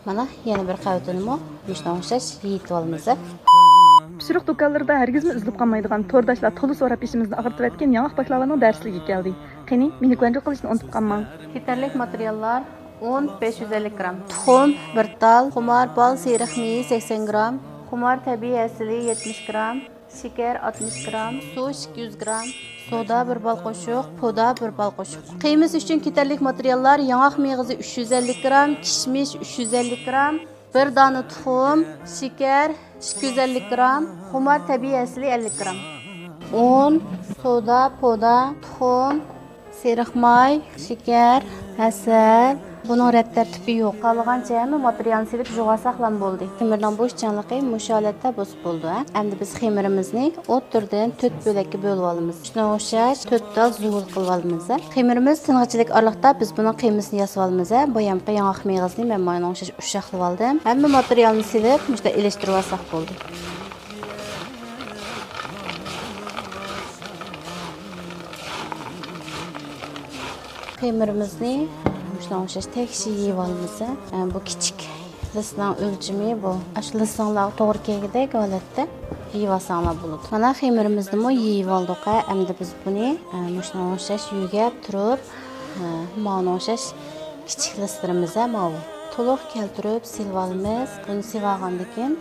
Mana yana bir qavatini müşna o'xshash yeyib olamiz. Pişiriq do'konlarida hargizmi izlab qolmaydigan to'rdoshlar to'la so'rab ishimizni og'irtayotgan yangi baklavaning darsligi keldi. Qani, meni kontrol qilishni unutib qolmang. Yetarli materiallar: un 550 gram, tuxum 1 tal, xumar bal seriq miyi 80 gram, xumar tabiiy asli 70 gram, shakar 60 gram, suv 200 gram, soda 1 bal qo'shiq, poda 1 bal qo'shiq. Qiymas uchun yetarli materiallar: yong'oq mig'izi 350 gram, kishmish 350 gram, 1 dona tuxum, shakar 250 gram, xumar tabiiy asli 50 gram. Un, soda, poda, tuxum, seriq may, shakar, asal. Bunun rədd tərtibi yox. Qalğanca hamma materialni silib jug'asak ham bo'ldi. Xemirning bo'shchanligi mush holatda bosib bo'ldi. Endi biz xemirimizni o'ttirdan 4 bo'lakka bo'lib olamiz. Shuna o'xshash 4 tal zug'ul qilib olamiz. Xemirimiz tingichilik oraliqda biz buni qiymasini yasab olamiz. Boyamqi yong'oq mig'izni men mana o'xshash ushaqlab oldim. Hamma materialni silib mushda elishtirib olsak bo'ldi. Xemirimizni shuna o'xshash tekshi yeyib olamiz. Bu kichik listning o'lchami bu. Shu listlar to'g'ri kelgidek holatda yeyib olsanglar bo'ladi. Mana xemirimizni yeyib oldik. Endi biz buni shuna o'xshash yugab turib, mana o'xshash kichik listlarimizni mana to'liq keltirib silib olamiz. Buni silib olgandan keyin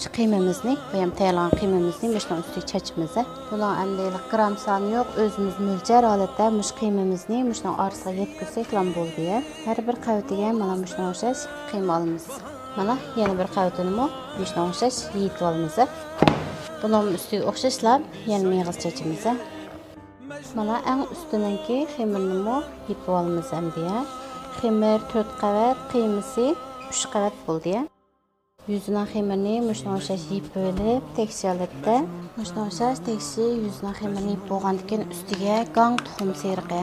shu qiymamizni, bu ham tayyorlagan qiymamizni shuna ustiga chachimiz. Bular endi gram soni yo'q, o'zimiz mo'ljal holatda shu qiymamizni shuna orasiga yetkazsak ham bo'ldi. Har bir qavatiga mana shuna o'xshash qiyma olamiz. Mana yana bir qavatini shuna o'xshash yeyib olamiz. Buning ustiga o'xshashlab yana mig'iz chachimiz. Mana eng ustiniki xemirni yeyib olamiz endi. Xemir 4 qavat, qiymasi 3 qavat bo'ldi. Yuzidan xemirni shuna o'xshash yeyib bo'lib, tekshi holatda shuna o'xshash tekshi yuzidan xemirni yeyib bo'lgandan keyin ustiga gang tuxum seriqi,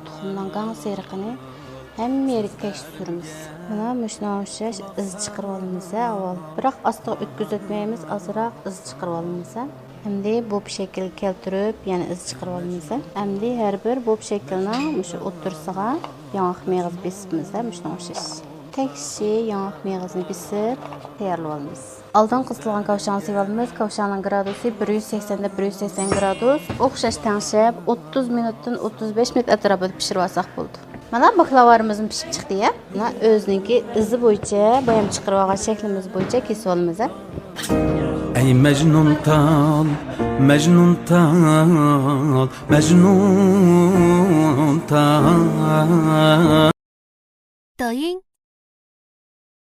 tuxumdan gang seriqini hamma yerga tekshi suramiz. Mana shuna o'xshash iz chiqarib olamiz avval. Biroq ostiga o'tkazmaymiz, ozroq iz chiqarib olamiz. Endi bu shakl keltirib, yana iz chiqarib olamiz. Endi har bir bu shaklni shu o'tirsiga yong'oq mig'iz besibmiz, shuna o'xshash. Tekshi yong'oq mig'izni besib tayyorlab olamiz. Oldin qisilgan kavshonni sevib olamiz. Kavshanning gradusi 180 dan 180 gradus. O'xshash tangshab 30 minutdan 35 minut atrofida pishirib olsak bo'ldi. Mana baklavarimiz pishib chiqdi. Mana o'ziniki izi bo'yicha, bayam chiqarib olgan shaklimiz bo'yicha kesib olamiz. Ey Mecnun tal, Mecnun tal, Mecnun tal. 抖音